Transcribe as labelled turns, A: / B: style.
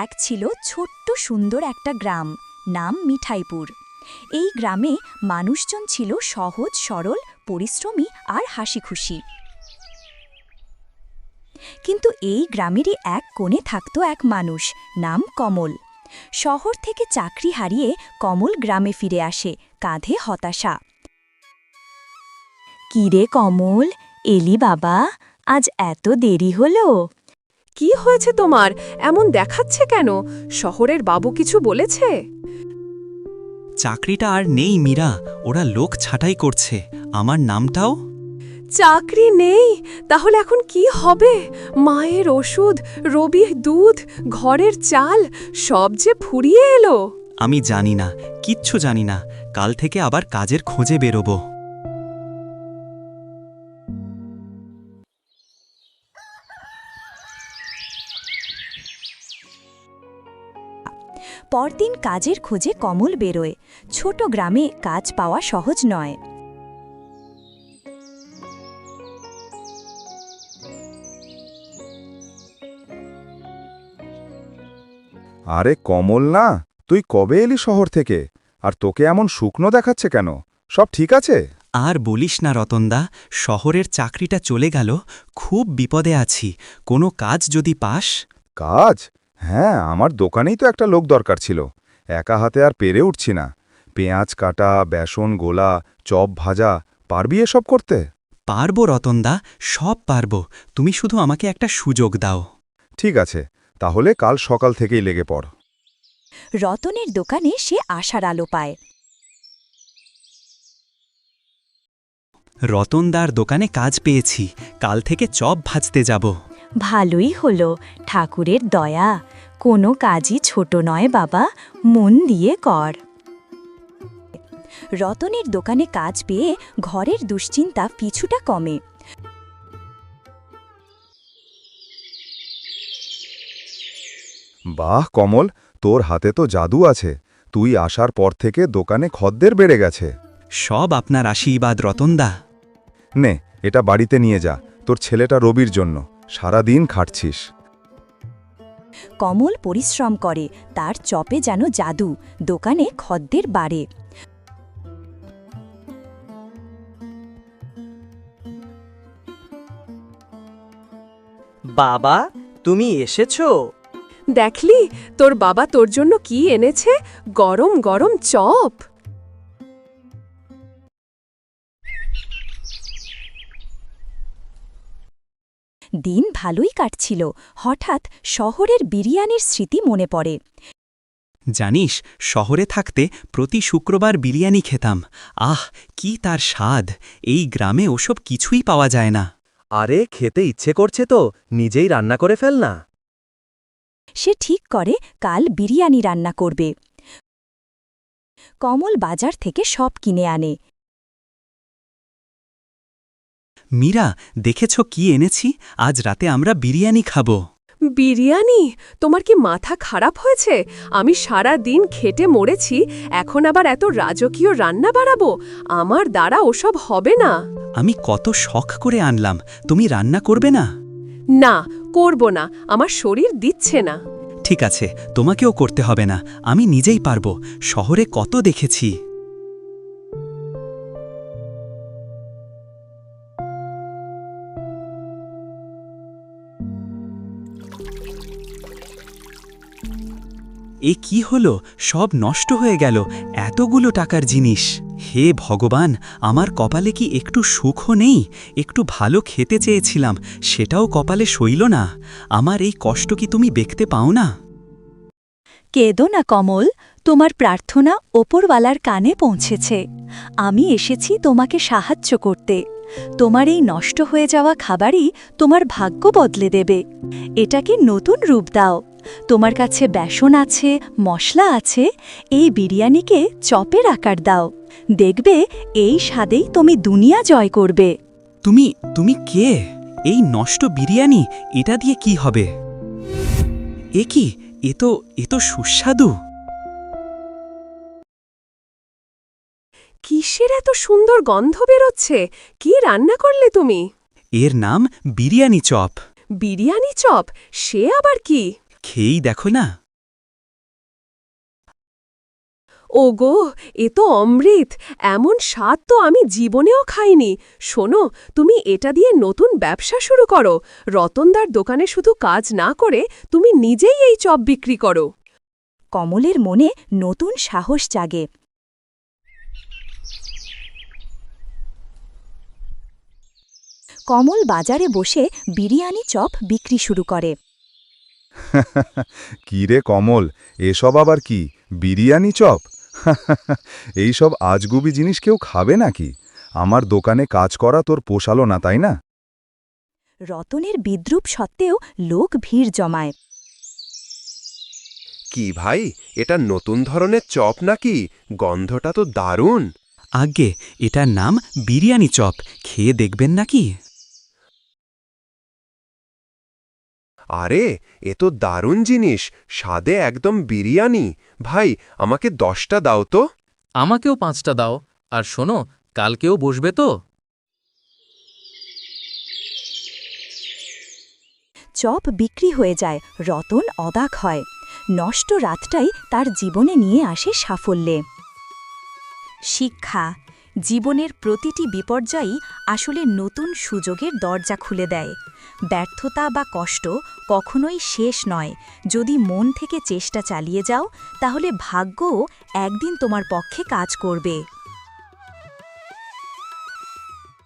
A: এক ছিল ছোট্ট সুন্দর একটা গ্রাম, নাম মিঠাইপুর। এই গ্রামে মানুষজন ছিল সহজ সরল, পরিশ্রমী আর হাসিখুশি। কিন্তু এই গ্রামেরই এক কোণে থাকত এক মানুষ, নাম কমল। শহর থেকে চাকরি হারিয়ে কমল গ্রামে ফিরে আসে, কাঁধে হতাশা। কিরে কমল, এলি বাবা? আজ এত দেরি হলো?
B: কি হয়েছে তোমার? এমন দেখাচ্ছে কেন? শহরের বাবু কিছু বলেছে?
C: চাকরিটা আর নেই মীরা, ওরা লোক ছাঁটাই করছে। আমার নামটাও।
B: চাকরি নেই? তাহলে এখন কি হবে? মায়ের ওষুধ, রবির দুধ, ঘরের চাল সব যে ফুরিয়ে এলো।
C: আমি জানি না, কিচ্ছু জানি না। কাল থেকে আবার কাজের খোঁজে বেরোবো।
A: পরদিন কাজের খোঁজে কমল বেরোয়। ছোট গ্রামে কাজ পাওয়া সহজ নয়।
D: আরে কমল না, তুই কবে এলি শহর থেকে? আর তোকে এমন শুকনো দেখাচ্ছে কেন? সব ঠিক আছে?
C: আর বলিস না রতনদা, শহরের চাকরিটা চলে গেল। খুব বিপদে আছি। কোনো কাজ যদি পাস।
D: কাজ? হ্যাঁ, আমার দোকানেই তো একটা লোক দরকার ছিল। একা হাতে আর পেরে উঠছি না। পেঁয়াজ কাটা, বেসন গোলা, চপ ভাজা, পারবি এসব করতে?
C: পারবো রতনদা, সব পারবো। তুমি শুধু আমাকে একটা সুযোগ দাও।
D: ঠিক আছে, তাহলে কাল সকাল থেকেই লেগে পড়।
A: রতনের দোকানে সে আশার আলো পায়।
C: রতনদার দোকানে কাজ পেয়েছি। কাল থেকে চপ ভাজতে যাব।
A: ভালোই হলো, ঠাকুরের দয়া। কোনো কাজই ছোট নয় বাবা, মন দিয়ে কর। রতনের দোকানে কাজ পেয়ে ঘরের দুশ্চিন্তা কিছুটা কমে।
D: বাহ কমল, তোর হাতে তো জাদু আছে। তুই আসার পর থেকে দোকানে খদ্দের বেড়ে গেছে।
C: সব আপনার আশীর্বাদ রতনদা।
D: নে, এটা বাড়িতে নিয়ে যা, তোর ছেলেটা রবির জন্য। সারাদিন খাটছিস।
A: কমল পরিশ্রম করে, তার চপে যেন জাদু। দোকানে খদ্দের বাড়ে।
E: বাবা, তুমি এসেছো?
B: দেখলি তোর বাবা তোর জন্য কি এনেছে? গরম গরম চপ।
A: দিন ভালোই কাটছিল, হঠাৎ শহরের বিরিয়ানির স্মৃতি মনে পড়ে।
C: জানিস, শহরে থাকতে প্রতি শুক্রবার বিরিয়ানি খেতাম। আহ, কি তার স্বাদ! এই গ্রামে ওসব কিছুই পাওয়া যায় না।
E: আরে, খেতে ইচ্ছে করছে তো নিজেই রান্না করে ফেল না।
A: সে ঠিক করে কাল বিরিয়ানি রান্না করবে। কমল বাজার থেকে সব কিনে আনে।
C: মীরা, দেখেছ কি এনেছি? আজ রাতে আমরা বিরিয়ানি খাবো।
B: বিরিয়ানি? তোমার কি মাথা খারাপ হয়েছে? আমি সারা দিন খেটে মরেছি, এখন আবার এত রাজকীয় রান্না বাড়াবো? আমার দ্বারা ওসব হবে না।
C: আমি কত শখ করে আনলাম, তুমি রান্না করবে না?
B: না, করব না, আমার শরীর দিচ্ছে না।
C: ঠিক আছে, তোমাকেও করতে হবে না, আমি নিজেই পারবো। শহরে কত দেখেছি। এ কি হলো? সব নষ্ট হয়ে গেল, এতগুলো টাকার জিনিস। হে ভগবান, আমার কপালে কি একটু সুখও নেই? একটু ভালো খেতে চেয়েছিলাম, সেটাও কপালে সইল না। আমার এই কষ্ট কি তুমি দেখতে পাও না?
A: কেঁদো না কমল, তোমার প্রার্থনা ওপরওয়ালার কানে পৌঁছেছে। আমি এসেছি তোমাকে সাহায্য করতে। তোমার এই নষ্ট হয়ে যাওয়া খাবারই তোমার ভাগ্য বদলে দেবে। এটাকে নতুন রূপ দাও। তোমার কাছে বেসন আছে, মশলা আছে, এই বিরিয়ানিকে চপের আকার দাও। দেখবে এই স্বাদেই তুমি দুনিয়া জয় করবে।
C: তুমি কে? এই নষ্ট বিরিয়ানি, এটা দিয়ে কি হবে? এ কি? এ তো সুস্বাদু।
B: কিসের এত সুন্দর গন্ধ বেরোচ্ছে? কি রান্না করলে তুমি?
C: এর নাম বিরিয়ানি চপ।
B: বিরিয়ানি চপ? সে আবার কি?
C: খেয়েই দেখো না।
B: ওগো, এ তো অমৃত! এমন স্বাদ তো আমি জীবনেও খাইনি। শোনো, তুমি এটা দিয়ে নতুন ব্যবসা শুরু করো। রতনদার দোকানে শুধু কাজ না করে তুমি নিজেই এই চপ বিক্রি করো।
A: কমলের মনে নতুন সাহস জাগে। কমল বাজারে বসে বিরিয়ানি চপ বিক্রি শুরু করে।
D: কি রে কমল, এসব আবার কি? বিরিয়ানি চপ? এইসব আজগুবি জিনিস কেউ খাবে নাকি? আমার দোকানে কাজ করা তোর পোষালো না, তাই না?
A: রতনের বিদ্রূপ সত্ত্বেও লোক ভিড় জমায়।
F: কি ভাই, এটা নতুন ধরনের চপ নাকি? গন্ধটা তো দারুণ।
C: আজ্ঞে, এটার নাম বিরিয়ানি চপ, খেয়ে দেখবেন নাকি?
F: আরে, এ তো দারুণ জিনিস, স্বাদে একদম বিরিয়ানি। ভাই, আমাকে 10টা দাও তো।
G: আমাকেও 5টা দাও। আর শোনো, কালকেও বসবে তো?
A: চপ বিক্রি হয়ে যায়। রতন অবাক হয়। নষ্ট রাতটাই তার জীবনে নিয়ে আসে সাফল্যে। শিক্ষা: জীবনের প্রতিটি বিপর্যয়ই আসলে নতুন সুযোগের দরজা খুলে দেয়। ব্যর্থতা বা কষ্ট কখনোই শেষ নয়। যদি মন থেকে চেষ্টা চালিয়ে যাও, তাহলে ভাগ্যও একদিন তোমার পক্ষে কাজ করবে।